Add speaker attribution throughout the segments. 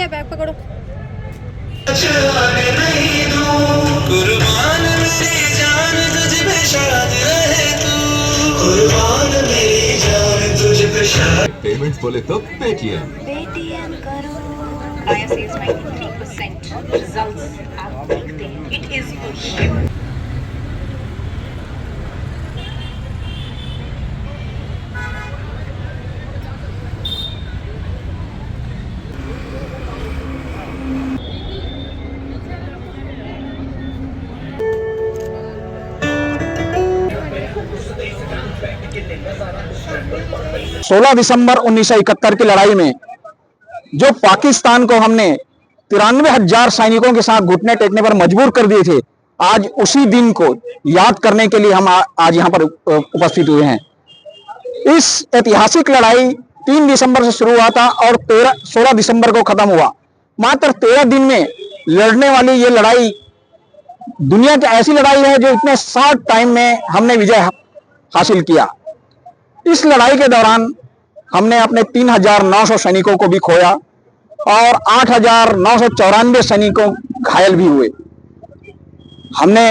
Speaker 1: है, बैग पकड़ो।
Speaker 2: कुर्बान मेरी जान तुझ पे शाद रहे तू, कुर्बान मेरी जान तुझ पे शाद।
Speaker 3: पेमेंट्स बोले तो पेटीएम
Speaker 1: करो। ISA is 93%. Results आप देखते हैं. It is push.
Speaker 4: सोलह दिसंबर 1971 की लड़ाई में जो पाकिस्तान को हमने 93,000 सैनिकों के साथ घुटने टेकने पर मजबूर कर दिए थे, आज उसी दिन को याद करने के लिए हम आज यहाँ पर उपस्थित हुए हैं। इस ऐतिहासिक लड़ाई 3 दिसंबर से शुरू हुआ था और 16 दिसंबर को खत्म हुआ। मात्र 13 दिन में लड़ने वाली ये लड़ाई दुनिया की ऐसी लड़ाई है जो इतने शॉर्ट टाइम में हमने विजय हासिल किया। इस लड़ाई के दौरान हमने अपने 3,900 सैनिकों को भी खोया और 8,994 सैनिकों घायल भी हुए। हमने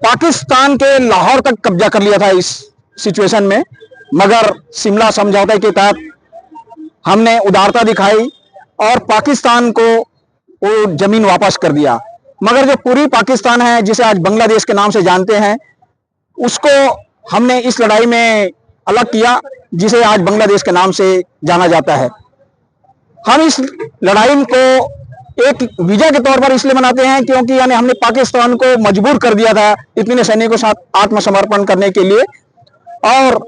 Speaker 4: पाकिस्तान के लाहौर तक कब्जा कर लिया था इस सिचुएशन में, मगर शिमला समझौते के तहत हमने उदारता दिखाई और पाकिस्तान को वो जमीन वापस कर दिया। मगर जो पूरी पाकिस्तान है, जिसे आज बांग्लादेश के नाम से जानते हैं, उसको हमने इस लड़ाई में अलग किया, जिसे आज बांग्लादेश के नाम से जाना जाता है। हम इस लड़ाई को एक विजय के तौर पर इसलिए मनाते हैं क्योंकि यानी हमने पाकिस्तान को मजबूर कर दिया था इतने सैनिकों के साथ आत्मसमर्पण करने के लिए, और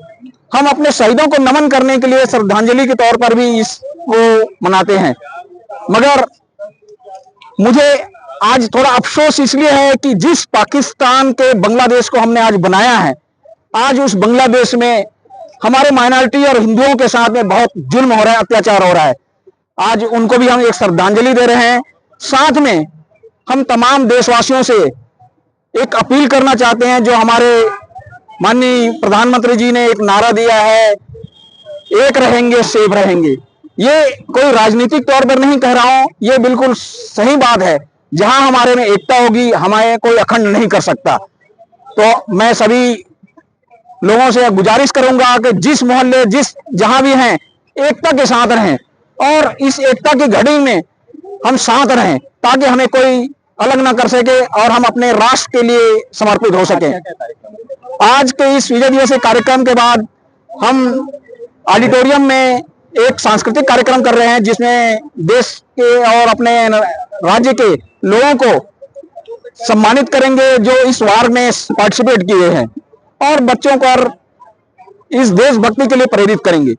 Speaker 4: हम अपने शहीदों को नमन करने के लिए श्रद्धांजलि के तौर पर भी इसको मनाते हैं। मगर मुझे आज थोड़ा अफसोस इसलिए है कि जिस पाकिस्तान के बांग्लादेश को हमने आज बनाया है, आज उस बांग्लादेश में हमारे माइनॉरिटी और हिंदुओं के साथ में बहुत जुल्म हो रहा है, अत्याचार हो रहा है। आज उनको भी हम एक श्रद्धांजलि दे रहे हैं। साथ में हम तमाम देशवासियों से एक अपील करना चाहते हैं, जो हमारे माननीय प्रधानमंत्री जी ने एक नारा दिया है, एक रहेंगे सेफ रहेंगे। ये कोई राजनीतिक तौर पर नहीं कह रहा हूं, ये बिल्कुल सही बात है। जहां हमारे में एकता होगी, हमारे कोई अखंड नहीं कर सकता। तो मैं सभी लोगों से गुजारिश करूंगा कि जिस मोहल्ले जहां भी हैं, एकता के साथ रहें और इस एकता की घड़ी में हम साथ रहें, ताकि हमें कोई अलग ना कर सके और हम अपने राष्ट्र के लिए समर्पित हो सके। आज के इस विजय दिवस कार्यक्रम के बाद हम ऑडिटोरियम में एक सांस्कृतिक कार्यक्रम कर रहे हैं, जिसमें देश के और अपने राज्य के लोगों को सम्मानित करेंगे जो इस वार में पार्टिसिपेट किए हैं, और बच्चों को इस देशभक्ति के लिए प्रेरित करेंगे।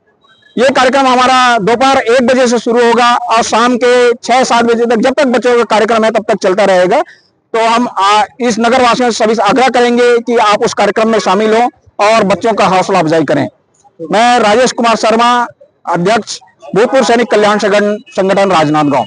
Speaker 4: ये कार्यक्रम हमारा दोपहर 1 बजे से शुरू होगा और शाम के 6-7 बजे तक, जब तक बच्चों का कार्यक्रम है तब तक चलता रहेगा। तो हम इस नगर वासियों से सभी आग्रह करेंगे कि आप उस कार्यक्रम में शामिल हों और बच्चों का हौसला अफजाई करें। मैं राजेश कुमार शर्मा, अध्यक्ष भूतपूर्व सैनिक कल्याण संगठन राजनांदगांव।